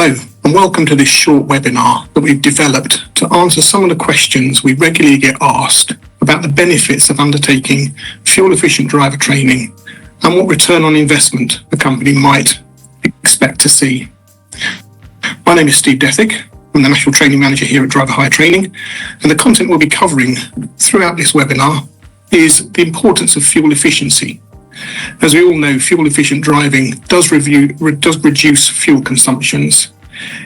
Hello, and welcome to this short webinar that we've developed to answer some of the questions we regularly get asked about the benefits of undertaking fuel-efficient driver training and what return on investment a company might expect to see. My name is Steve Dethick. I'm the National Training Manager here at Driver Hire Training, and the content we'll be covering throughout this webinar is the importance of fuel efficiency. As we all know, fuel-efficient driving does reduce fuel consumptions.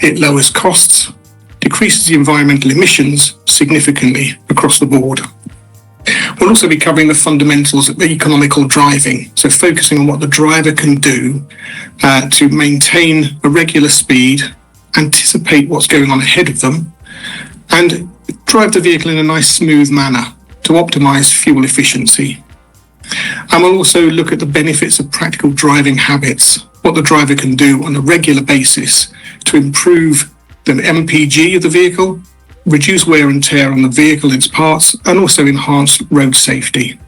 It lowers costs, decreases the environmental emissions significantly across the board. We'll also be covering the fundamentals of economical driving, so focusing on what the driver can do to maintain a regular speed, anticipate what's going on ahead of them, and drive the vehicle in a nice smooth manner to optimize fuel efficiency. And we'll also look at the benefits of practical driving habits, what the driver can do on a regular basis to improve the MPG of the vehicle, reduce wear and tear on the vehicle and its parts, and also enhance road safety.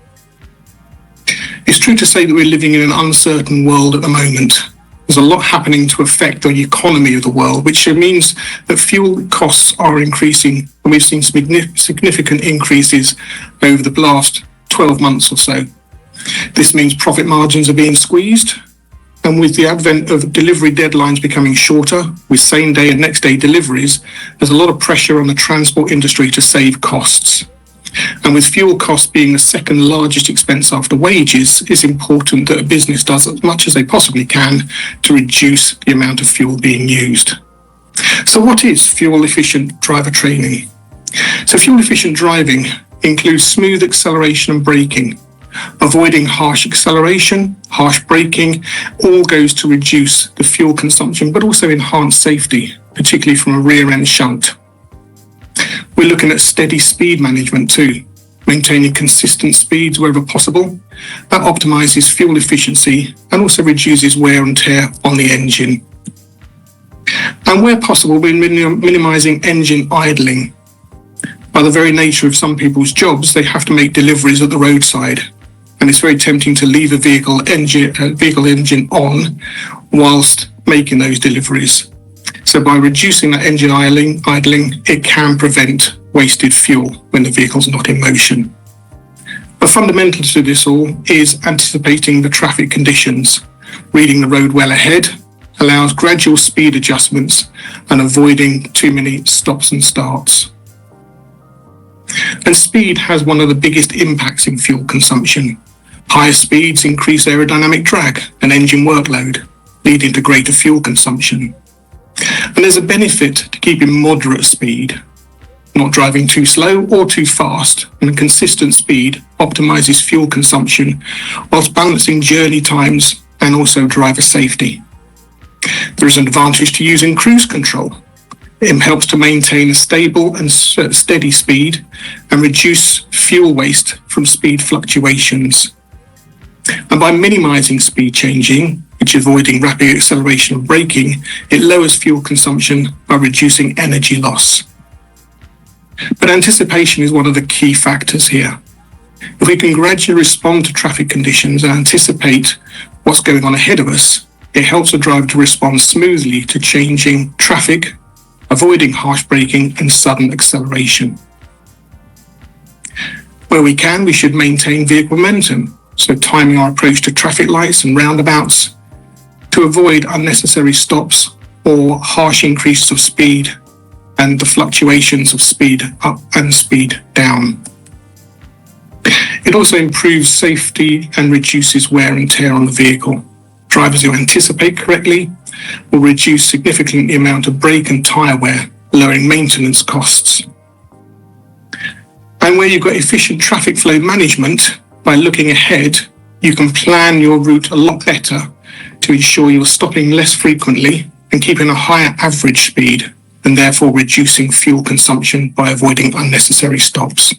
It's true to say that we're living in an uncertain world at the moment. There's a lot happening to affect the economy of the world, which means that fuel costs are increasing, and we've seen significant increases over the last 12 months or so. This means profit margins are being squeezed, and with the advent of delivery deadlines becoming shorter, with same-day and next-day deliveries, there's a lot of pressure on the transport industry to save costs. And with fuel costs being the second largest expense after wages, it's important that a business does as much as they possibly can to reduce the amount of fuel being used. So what is fuel-efficient driver training? So fuel-efficient driving includes smooth acceleration and braking. Avoiding harsh acceleration, harsh braking, all goes to reduce the fuel consumption, but also enhance safety, particularly from a rear-end shunt. We're looking at steady speed management too, maintaining consistent speeds wherever possible. That optimizes fuel efficiency and also reduces wear and tear on the engine. And where possible, we're minimizing engine idling. By the very nature of some people's jobs, they have to make deliveries at the roadside. And it's very tempting to leave a vehicle engine on whilst making those deliveries. So by reducing that engine idling, it can prevent wasted fuel when the vehicle's not in motion. But fundamental to this all is anticipating the traffic conditions. Reading the road well ahead allows gradual speed adjustments and avoiding too many stops and starts. And speed has one of the biggest impacts in fuel consumption. Higher speeds increase aerodynamic drag and engine workload, leading to greater fuel consumption. And there's a benefit to keeping moderate speed, not driving too slow or too fast, and a consistent speed optimizes fuel consumption whilst balancing journey times and also driver safety. There is an advantage to using cruise control. It helps to maintain a stable and steady speed and reduce fuel waste from speed fluctuations. And by minimizing speed changing, which is avoiding rapid acceleration and braking, it lowers fuel consumption by reducing energy loss. But anticipation is one of the key factors here. If we can gradually respond to traffic conditions and anticipate what's going on ahead of us, it helps the driver to respond smoothly to changing traffic, avoiding harsh braking and sudden acceleration. Where we can, we should maintain vehicle momentum, so timing our approach to traffic lights and roundabouts to avoid unnecessary stops or harsh increases of speed and the fluctuations of speed up and speed down. It also improves safety and reduces wear and tear on the vehicle. Drivers who anticipate correctly will reduce significantly the amount of brake and tyre wear, lowering maintenance costs. And where you've got efficient traffic flow management, by looking ahead, you can plan your route a lot better to ensure you're stopping less frequently and keeping a higher average speed, and therefore reducing fuel consumption by avoiding unnecessary stops.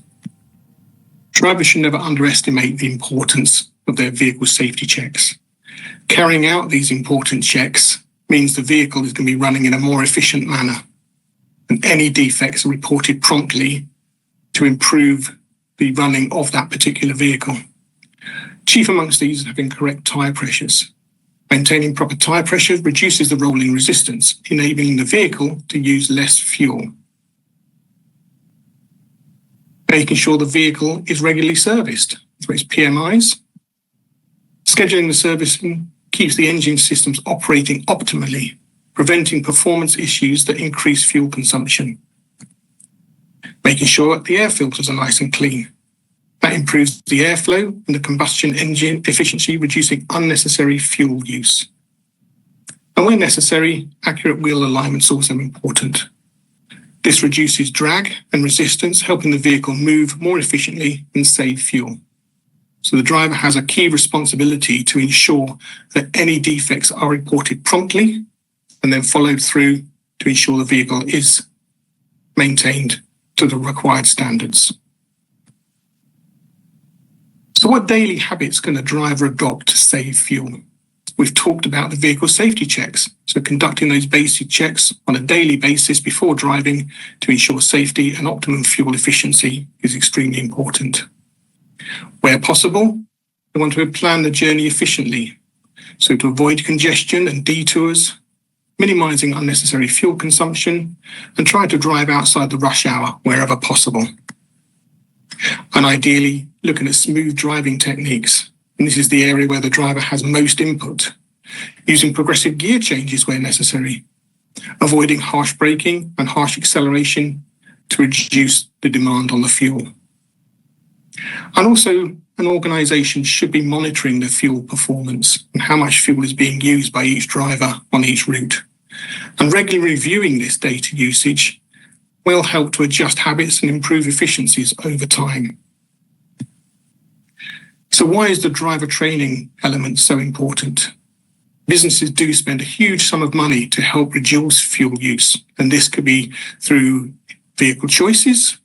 Drivers should never underestimate the importance of their vehicle safety checks. Carrying out these important checks means the vehicle is going to be running in a more efficient manner, and any defects are reported promptly to improve the running of that particular vehicle. Chief amongst these is having correct tyre pressures. Maintaining proper tyre pressure reduces the rolling resistance, enabling the vehicle to use less fuel. Making sure the vehicle is regularly serviced through its PMIs. Scheduling the servicing keeps the engine systems operating optimally, preventing performance issues that increase fuel consumption. Making sure that the air filters are nice and clean. That improves the airflow and the combustion engine efficiency, reducing unnecessary fuel use. And where necessary, accurate wheel alignment is also important. This reduces drag and resistance, helping the vehicle move more efficiently and save fuel. So the driver has a key responsibility to ensure that any defects are reported promptly and then followed through to ensure the vehicle is maintained to the required standards. So what daily habits can a driver adopt to save fuel? We've talked about the vehicle safety checks, so conducting those basic checks on a daily basis before driving to ensure safety and optimum fuel efficiency is extremely important. Where possible, we want to plan the journey efficiently, so to avoid congestion and detours, minimising unnecessary fuel consumption, and try to drive outside the rush hour wherever possible. And ideally, looking at smooth driving techniques, and this is the area where the driver has most input, using progressive gear changes where necessary, avoiding harsh braking and harsh acceleration to reduce the demand on the fuel. And also, an organisation should be monitoring the fuel performance and how much fuel is being used by each driver on each route. And regularly reviewing this data usage will help to adjust habits and improve efficiencies over time. So why is the driver training element so important? Businesses do spend a huge sum of money to help reduce fuel use, and this could be through vehicle choices,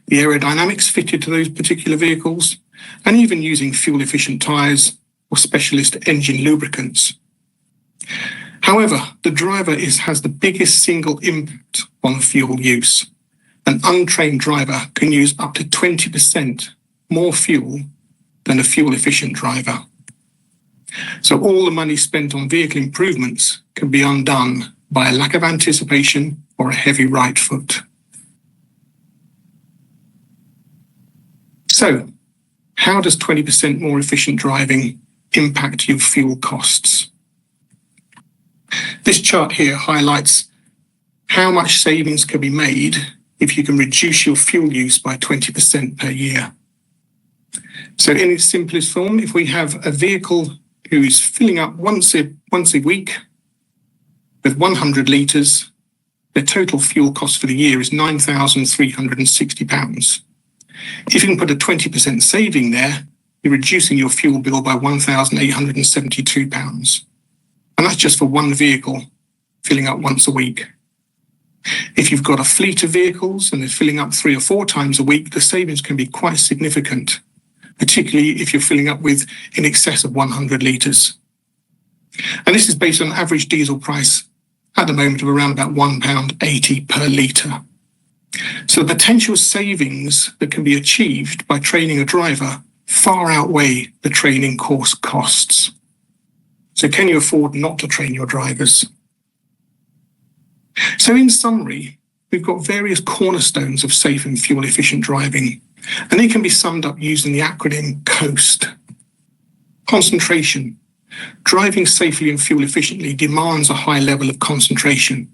the aerodynamics fitted to those particular vehicles, and even using fuel-efficient tyres or specialist engine lubricants. However, the driver has the biggest single impact on fuel use. An untrained driver can use up to 20% more fuel than a fuel-efficient driver. So all the money spent on vehicle improvements can be undone by a lack of anticipation or a heavy right foot. So, how does 20% more efficient driving impact your fuel costs? This chart here highlights how much savings can be made if you can reduce your fuel use by 20% per year. So in its simplest form, if we have a vehicle who's filling up once a week with 100 litres, the total fuel cost for the year is £9,360. If you can put a 20% saving there, you're reducing your fuel bill by £1,872. And that's just for one vehicle filling up once a week. If you've got a fleet of vehicles and they're filling up 3 or 4 times a week, the savings can be quite significant, particularly if you're filling up with in excess of 100 litres. And this is based on average diesel price at the moment of around about £1.80 per litre. So the potential savings that can be achieved by training a driver far outweigh the training course costs. So can you afford not to train your drivers? So in summary, we've got various cornerstones of safe and fuel-efficient driving, and they can be summed up using the acronym COAST. Concentration. Driving safely and fuel efficiently demands a high level of concentration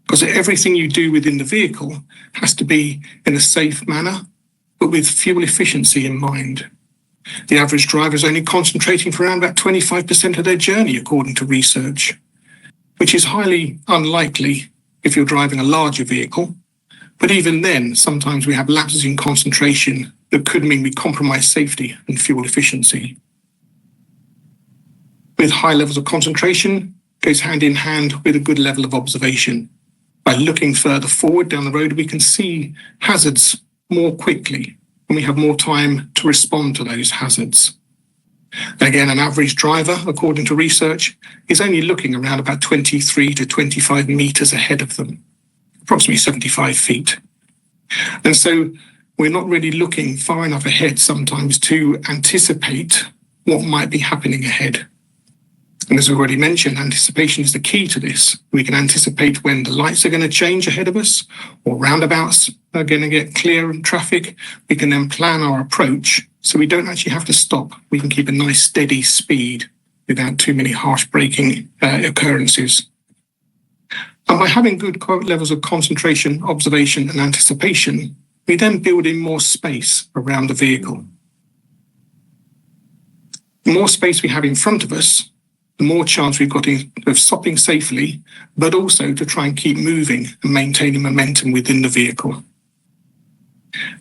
because everything you do within the vehicle has to be in a safe manner, but with fuel efficiency in mind. The average driver is only concentrating for around about 25% of their journey, according to research, which is highly unlikely if you're driving a larger vehicle. But even then, sometimes we have lapses in concentration that could mean we compromise safety and fuel efficiency. With high levels of concentration goes hand in hand with a good level of observation. By looking further forward down the road, we can see hazards more quickly and we have more time to respond to those hazards. Again, an average driver, according to research, is only looking around about 23 to 25 metres ahead of them, approximately 75 feet. And so we're not really looking far enough ahead sometimes to anticipate what might be happening ahead. And as we've already mentioned, anticipation is the key to this. We can anticipate when the lights are going to change ahead of us or roundabouts are going to get clear in traffic. We can then plan our approach so we don't actually have to stop. We can keep a nice steady speed without too many harsh braking occurrences. And by having good levels of concentration, observation and anticipation, we then build in more space around the vehicle. The more space we have in front of us, the more chance we've got of stopping safely, but also to try and keep moving and maintaining momentum within the vehicle.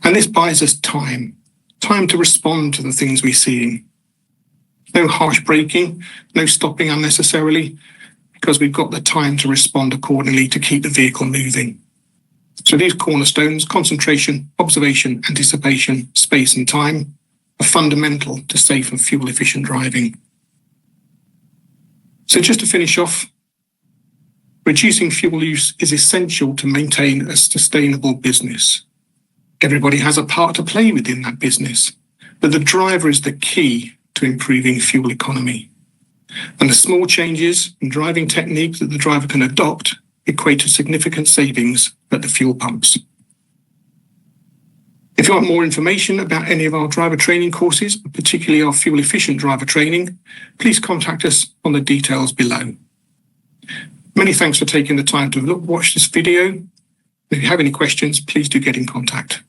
And this buys us time to respond to the things we're seeing. No harsh braking, no stopping unnecessarily, because we've got the time to respond accordingly to keep the vehicle moving. So these cornerstones, concentration, observation, anticipation, space and time, are fundamental to safe and fuel-efficient driving. So just to finish off, reducing fuel use is essential to maintain a sustainable business. Everybody has a part to play within that business, but the driver is the key to improving fuel economy. And the small changes in driving technique that the driver can adopt equate to significant savings at the fuel pumps. If you want more information about any of our driver training courses, particularly our fuel efficient driver training, please contact us on the details below. Many thanks for taking the time to watch this video. If you have any questions, please do get in contact.